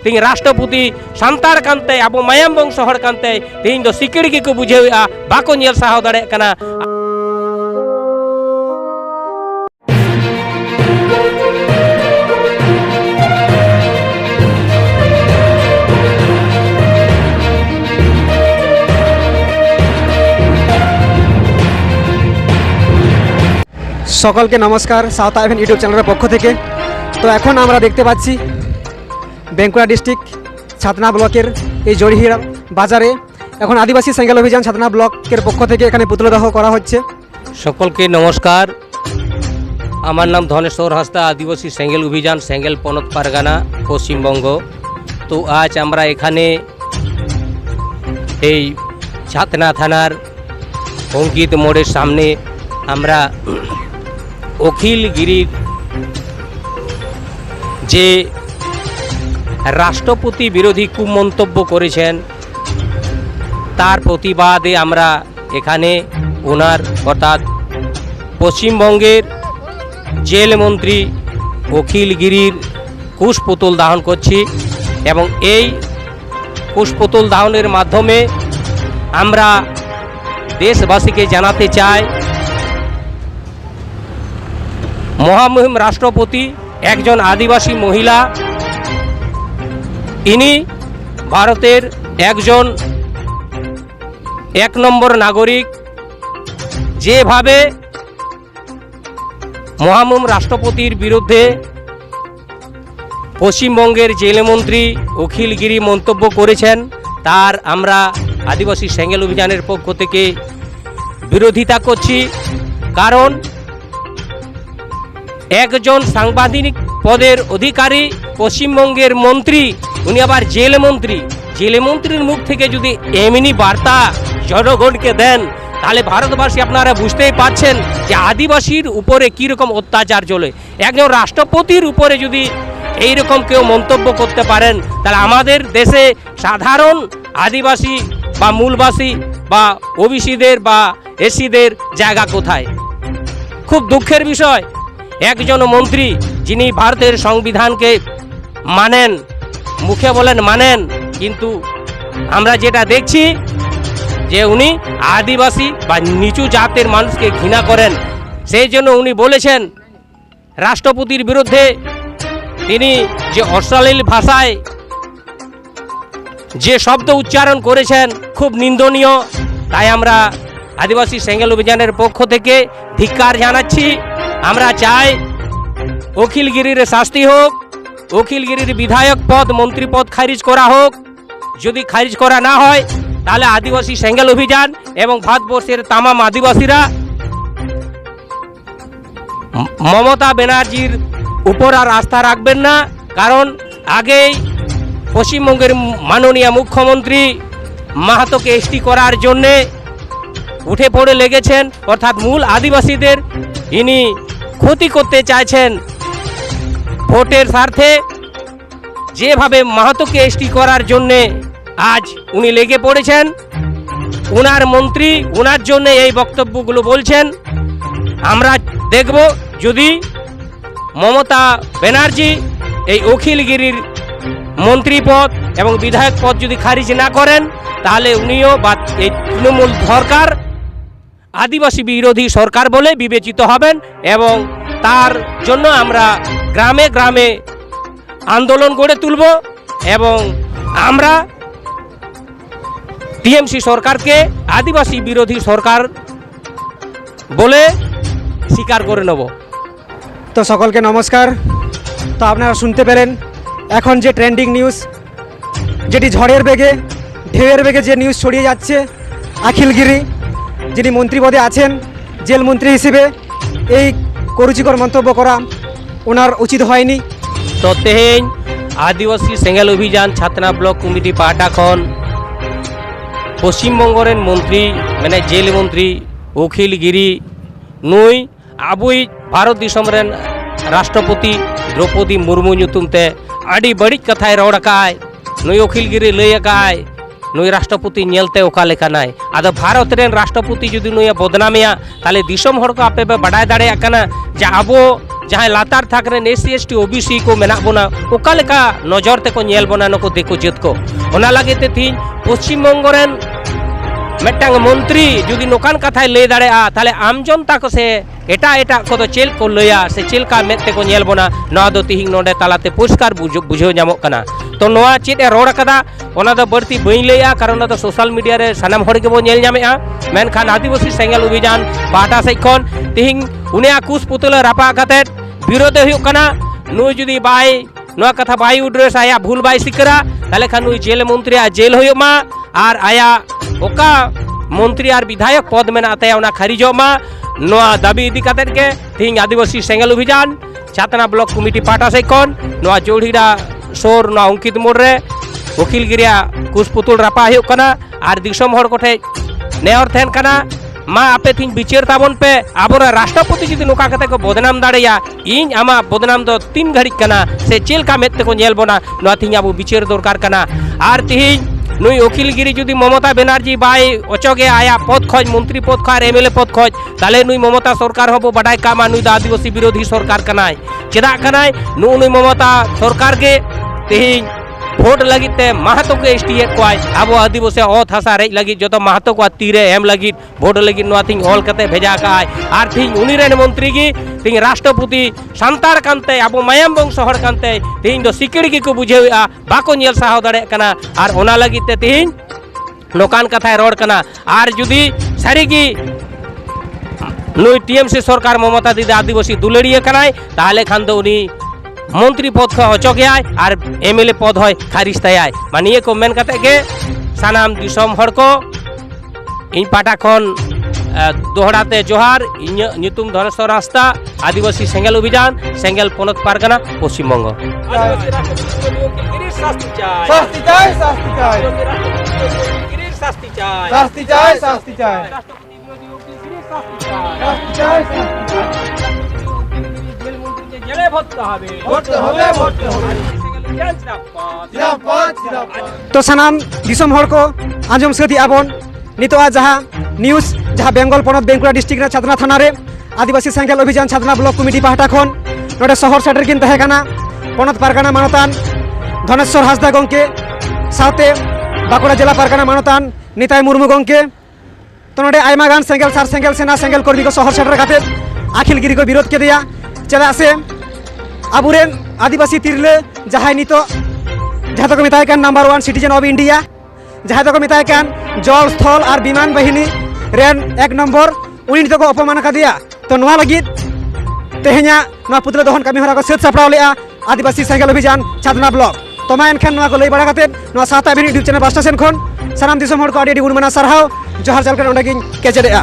तीन राष्ट्रपति सानतार कानते अब मायाम वंश हर कानते तीन दो सिकड़ी के को बुझेआ बाको नेल साहो दाड़े कना। সকলকে নমস্কার সাউথ আইভেন ইউটিউব চ্যানেলের পক্ষ থেকে। তো এখন আমরা দেখতে পাচ্ছি বাঁকুড়া ডিস্ট্রিক্ট ছাতনা ব্লকের এই জড়িহিরা বাজারে এখন আদিবাসী সেঙ্গেল অভিযান ছাতনা ব্লকের পক্ষ থেকে এখানে পুতলদাহ করা হচ্ছে। সকলকে নমস্কার, আমার নাম ধনেশ্বর হাসদা, আদিবাসী সেঙ্গেল অভিযান সেঙ্গেল পনত পারগানা পশ্চিমবঙ্গ। তো আজ আমরা এখানে এই ছাতনা থানার অঙ্কিত মোড়ের সামনে আমরা অখিলগিরির যে রাষ্ট্রপতি বিরোধী কুমন্তব্য করেছেন তার প্রতিবাদে আমরা এখানে ওনার অর্থাৎ পশ্চিমবঙ্গের জেল মন্ত্রী অখিলগিরির কুশপুতুল দাহন করছি এবং এই কুশপুতুল দাহনের মাধ্যমে আমরা দেশবাসীকে জানাতে চাই মহামহিম রাষ্ট্রপতি একজন আদিবাসী মহিলা, ইনি ভারতের একজন ১ নম্বর নাগরিক। যেভাবে মহামহিম রাষ্ট্রপতির বিরুদ্ধে পশ্চিমবঙ্গের জেলমন্ত্রী অখিলগিরি মন্তব্য করেছেন তার আমরা আদিবাসী সেঙ্গেল অভিযানের পক্ষ থেকে বিরোধিতা করছি। কারণ একজন সাংবিধানিক পদের অধিকারী পশ্চিমবঙ্গের মন্ত্রী, উনি আবার জেলমন্ত্রীর মুখ থেকে যদি এমনি বার্তা জনগণকে দেন তাহলে ভারতবাসী আপনারা বুঝতেই পারছেন যে আদিবাসীর উপরে কীরকম অত্যাচার চলে। একজন রাষ্ট্রপতির উপরে যদি এইরকম কেউ মন্তব্য করতে পারেন তাহলে আমাদের দেশে সাধারণ আদিবাসী বা মূলবাসী বা ওবিসিদের বা এসসিদের জায়গা কোথায়? খুব দুঃখের বিষয়, একজন মন্ত্রী যিনি ভারতের সংবিধানকে মানেন, মুখে বলেন মানেন, কিন্তু আমরা যেটা দেখছি যে উনি আদিবাসী বা নিচু জাতের মানুষকে ঘৃণা করেন। সেই জন্য উনি বলেছেন রাষ্ট্রপতির বিরুদ্ধে তিনি যে অশ্লীল ভাষায় যে শব্দ উচ্চারণ করেছেন খুব নিন্দনীয়। তাই আমরা আদিবাসী সেঙ্গেল অভিযানের পক্ষ থেকে ধিক্কার জানাচ্ছি। আমরা চাই অখিলগিরির শাস্তি হোক, অখিলগিরির বিধায়ক পদ মন্ত্রী পদ খারিজ করা হোক। যদি খারিজ করা না হয় তাহলে আদিবাসী সেঙ্গেল অভিযান এবং ভারতবর্ষের তামাম আদিবাসীরা মমতা ব্যানার্জির উপর আর আস্থা রাখবেন না। কারণ আগেই পশ্চিমবঙ্গের মাননীয় মুখ্যমন্ত্রী মাহাতোকে এসটি করার জন্যে উঠে পড়ে লেগেছেন, অর্থাৎ মূল আদিবাসীদের ইনি ক্ষতি করতে চাইছেন ভোটের স্বার্থে। যেভাবে মাহাতোকে এসটি করার জন্যে আজ উনি লেগে পড়েছেন, উনার মন্ত্রী উনার জন্য এই বক্তব্যগুলো বলছেন। আমরা দেখব যদি মমতা ব্যানার্জি এই অখিলগিরির মন্ত্রী পদ এবং বিধায়ক পদ যদি খারিজ না করেন তাহলে উনিও বা এই তৃণমূল সরকার আদিবাসী বিরোধী সরকার বলে বিবেচিত হবেন এবং তার জন্য আমরা গ্রামে গ্রামে আন্দোলন গড়ে তুলব এবং আমরা টিএমসি সরকারকে আদিবাসী বিরোধী সরকার বলে স্বীকার করে নেব। তো সকলকে নমস্কার। তো আপনারা শুনতে পেলেন এখন যে ট্রেন্ডিং নিউজ, যেটি ঝড়ের বেগে ঢেউয়ের বেগে যে নিউজ ছড়িয়ে যাচ্ছে, অখিলগিরি যিনি মন্ত্রী পদে আছেন জেল মন্ত্রী হিসেবে এই কুরুচিকর মন্তব্য করা ওনার উচিত হয়নি। তো তেহেñ আদিবাসী সেঙ্গেল অভিযান ছাতনা ব্লক কমিটি পাহাটা খন পশ্চিমবঙ্গের মন্ত্রী মানে জেল মন্ত্রী অখিলগিরি নুই আবুই ভারत दिसम रेन राष्ट्रपति द्रौपदी मुर्मू ᱧᱩᱛᱩᱢ ᱛᱮ ᱟᱹᱰᱤ ᱵᱟᱹᱲᱤᱡ ᱠᱟᱛᱷᱟᱭ ᱨᱚᱲ ᱟᱠᱟᱜᱼᱟᱭ। ᱱᱩᱭ ᱚᱠᱷᱤᱞᱜᱤᱨᱤ ᱞᱟᱹᱭ ᱟᱠᱟᱜᱼᱟᱭ ᱱᱩᱭ ᱨᱟᱥᱴᱨᱚᱯᱚᱛᱤ ᱧᱮᱞᱛᱮ ᱚᱠᱟ ᱞᱮᱠᱟᱱᱟᱭ। ᱟᱫᱚ ᱵᱷᱟᱨᱚᱛ ᱨᱮᱱ ᱨᱟᱥᱴᱨᱚᱯᱚᱛᱤ ᱡᱩᱫᱤ ᱱᱩᱭᱮ ᱵᱚᱫᱱᱟᱢᱮᱭᱟ ᱛᱟᱦᱞᱮ ᱫᱤᱥᱚᱢ ᱦᱚᱲ ᱠᱚ ᱟᱯᱮ ᱯᱮ ᱵᱟᱰᱟᱭ ᱫᱟᱲᱮᱭᱟᱜ ᱠᱟᱱᱟ ᱡᱮ ᱟᱵᱚ जहाँ लातार थाकरेन एससी एसटी ओबीसी को मेना बोना ओका लेका नजर ते को नेल बोना नको देखो जत को ओना लागे ते थी पश्चिम बंग रेन मेटांग मंत्री जुदी नोकान कथाय लय दाड़ेआ ताले आम जनता को से एटा एटा को तो चेल को लया से चेल का मेते को नेल बोना नवा दो तिहिंग नोडे तालाते पुरस्कार बुझो नामो कना तो नवा चेद ए रोड कदा ओना दो बर्ती बई लया कारण ओना दो सोशल मीडिया रे सानाम हर के बो नेल नामेआ मेनखान आदिवासी सेंगेल अभियान पाटा से खन तिहिंग उनिया कुस पुतल रापा कते विरोध हुयो कना नुई जुदी बाय नवा कथा बाय उड्रेस आया भूल बाय सिकरा ताले खान नुई जेल मंत्री आ जेल हुयो मा आर आया ओका मंत्री और विधायक पद में आते हैं खारिजो मा नवा दाबी इदी कतेर के तिहिंग आदिवासी सेंगेल अभियान छातना ब्लॉक कमिटी पाटा से कौन नवा जोड़ीरा सोर नवा अंकित मोड़ रे वकील गिरिया कुछ पुतुल रापा हुयो कना और दिसम हर कोठे नेहर थेन कना मा आपे थिंग बिचार ताबन पे आबोरा राष्ट्रपति जुदी नोका कते को बदनाम दाड़ेया इन आमा बदनाम दो 3 घड़ी कना से चेल का मेते को नेल बोना नवा थिंग आबो बिचार दरकार कना और तिहिंग नुई वकीलगिरी जुदी ममता बनर्जी बाय अचगे आया पद खोज मंत्री पद खोज एमएलए पद खोज ताले नुई ममता सरकार हबो बाडाय कामा नुई आदिवासी विरोधी सरकार कनाय चेदा कनाय नुई ममता सरकार के तिहिंग भोट लगिते महतो के एसटी कोय अब आदिवासी अत हसा रेज लगी जो महतो को तीरे एम लगी भोट लगी नवा थिंग ऑल कते भेजा काय आर थिंग उनी रेन मंत्री की थिंग राष्ट्रपति सांतार कानते अब मायाम वंश हर कानते थिंग दो सिकड़ी की को बुझेआ बाको नेल साहो दाड़े कना आर ओना लगिते थिंग नोकान कथाय रोड कना आर जुदी सारीगी नुई टीएमसी सरकार ममता दीदी आदिवासी दुलड़िया कनाय ताहले खान दो उनी मंत्री पद को अचगे और एमएलए पद है खारिज तय मानिए को मेन कते के सानाम दिसम हर को इन पाटा खन दोहराते जोहार नितुम धनेश्वर रास्ता आदिवासी सेंगेल अभियान सेंगेल पनत पारगाना पश्चिम बंग तो सानाम दिसम हर को आंजम सदी आबन नितोआ जहाँ न्यूज जहाँ बेंगल पनत बेंकुड़ा डिस्ट्रिक्ट छातना थाना रे आदिवासी सेंगेल अभियान छातना ब्लॉक कमिटी पाहटा खन नोडे शहर सेटर किन तहे काना पनत पारगाना मानतान धनेश्वर हांसदा गंके साथे बाकुड़ा जिला पारगाना मानतान निताई मुर्मू गंके तो नोडे आयमा गान सेंगेल सार सेंगेल सेना सेंगेल कर्मी को शहर सेटर काते आखिलगिरी को विरोध के दिया चेदा से आबुरेन आदिवासी तिरले जहाँ नितो जहाँ तक मिताय कान नंबर 1 सिटीजन ऑफ इंडिया जहाँ तक मिताय कान जल स्थल और विमान बाहिनी रेन 1 नंबर उनी नितो को अपमान का दिया तो नवा लगित तेहना नवा पुतला दहन कमी हरा को सेट सपड़ाव लेआ आदिवासी सेंगेल अभियान छातना ब्लॉक तो मा एनखान नवा को लई बड़ा काते नवा साता बिनी यूट्यूब चैनल 5 स्टेशन खन सानाम दिसम हर को आडी गुण मना सरहाव जोहार चालकन ओंडे गिन केचेडेआ।